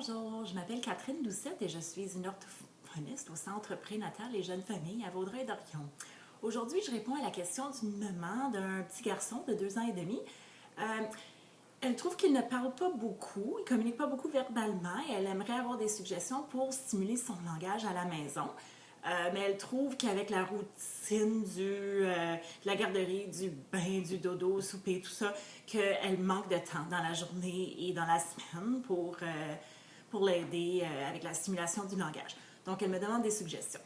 Bonjour, je m'appelle Catherine Doucette et je suis une orthophoniste au Centre prénatal et jeunes familles à Vaudreuil-Dorion. Aujourd'hui, je réponds à la question d'une maman d'un petit garçon de 2 ans et demi. Euh, Elle trouve qu'il ne parle pas beaucoup, il ne communique pas beaucoup verbalement et elle aimerait avoir des suggestions pour stimuler son langage à la maison. Mais elle trouve qu'avec la routine de la garderie, du bain, du dodo, souper, tout ça, qu'elle manque de temps dans la journée et dans la semaine pour l'aider avec la stimulation du langage. Donc, elle me demande des suggestions.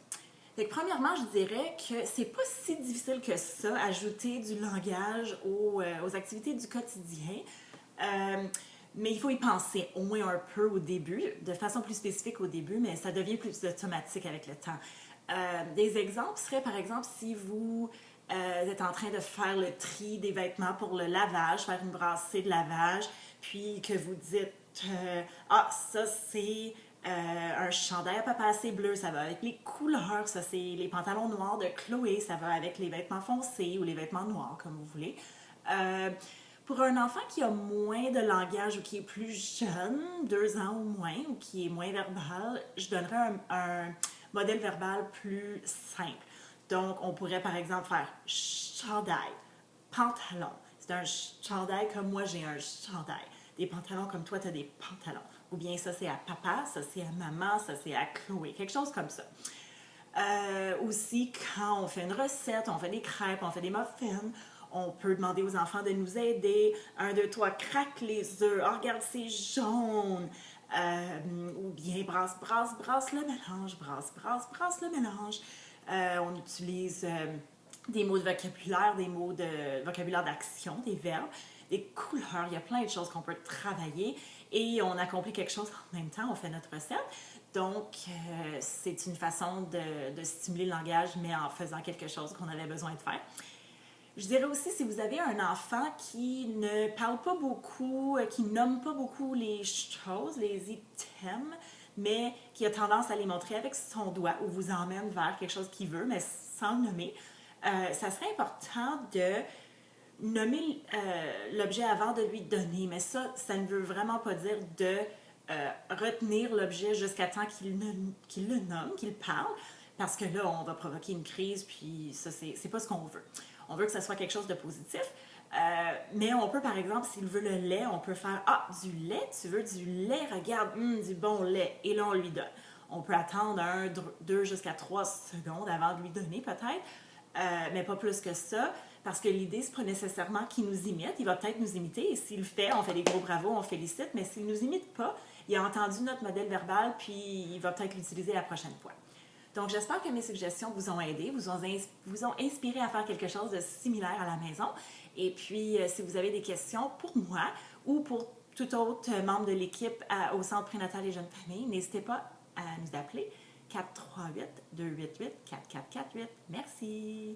Fait que, premièrement, je dirais que c'est pas si difficile que ça, ajouter du langage aux activités du quotidien. Mais il faut y penser au moins un peu au début, de façon plus spécifique au début, mais ça devient plus automatique avec le temps. Des exemples seraient, par exemple, si vous êtes en train de faire le tri des vêtements pour le lavage, faire une brassée de lavage, puis que vous dites ah, ça c'est un chandail à papa assez bleu, ça va avec les couleurs, ça c'est les pantalons noirs de Chloé, ça va avec les vêtements foncés ou les vêtements noirs, comme vous voulez. Pour un enfant qui a moins de langage ou qui est plus jeune, 2 ans ou moins, ou qui est moins verbal, je donnerais un modèle verbal plus simple. Donc, on pourrait par exemple faire chandail, pantalon. C'est un chandail comme moi j'ai un chandail. Des pantalons comme toi, tu as des pantalons. Ou bien ça c'est à papa, ça c'est à maman, ça c'est à Chloé. Quelque chose comme ça. Aussi, quand on fait une recette, on fait des crêpes, on fait des muffins, on peut demander aux enfants de nous aider. 1, 2, 3, craque les œufs. Oh, regarde, c'est jaune. Ou bien brasse le mélange. Brasse le mélange. On utilise des mots de vocabulaire, des mots de vocabulaire d'action, des verbes, des couleurs. Il y a plein de choses qu'on peut travailler et on accomplit quelque chose en même temps. On fait notre recette. Donc, c'est une façon de stimuler le langage, mais en faisant quelque chose qu'on avait besoin de faire. Je dirais aussi, si vous avez un enfant qui ne parle pas beaucoup, qui nomme pas beaucoup les choses, les items, mais qui a tendance à les montrer avec son doigt ou vous emmène vers quelque chose qu'il veut, mais sans le nommer, ça serait important de nommer l'objet avant de lui donner. Mais ça ne veut vraiment pas dire de retenir l'objet jusqu'à temps qu'il le nomme, qu'il parle, parce que là, on va provoquer une crise, puis ça, c'est pas ce qu'on veut. On veut que ce soit quelque chose de positif. Mais on peut, par exemple, s'il veut le lait, on peut faire ah, du lait, tu veux du lait, regarde, du bon lait. Et là, on lui donne. On peut attendre 1, 2 jusqu'à 3 secondes avant de lui donner, peut-être, mais pas plus que ça, parce que l'idée, c'est pas nécessairement qu'il nous imite. Il va peut-être nous imiter, et s'il le fait, on fait des gros bravos, on félicite, mais s'il nous imite pas, il a entendu notre modèle verbal, puis il va peut-être l'utiliser la prochaine fois. Donc, j'espère que mes suggestions vous ont aidé, vous ont inspiré à faire quelque chose de similaire à la maison. Et puis, si vous avez des questions pour moi ou pour tout autre membre de l'équipe au Centre prénatal et jeunes familles, n'hésitez pas à nous appeler 438-288-4448. Merci!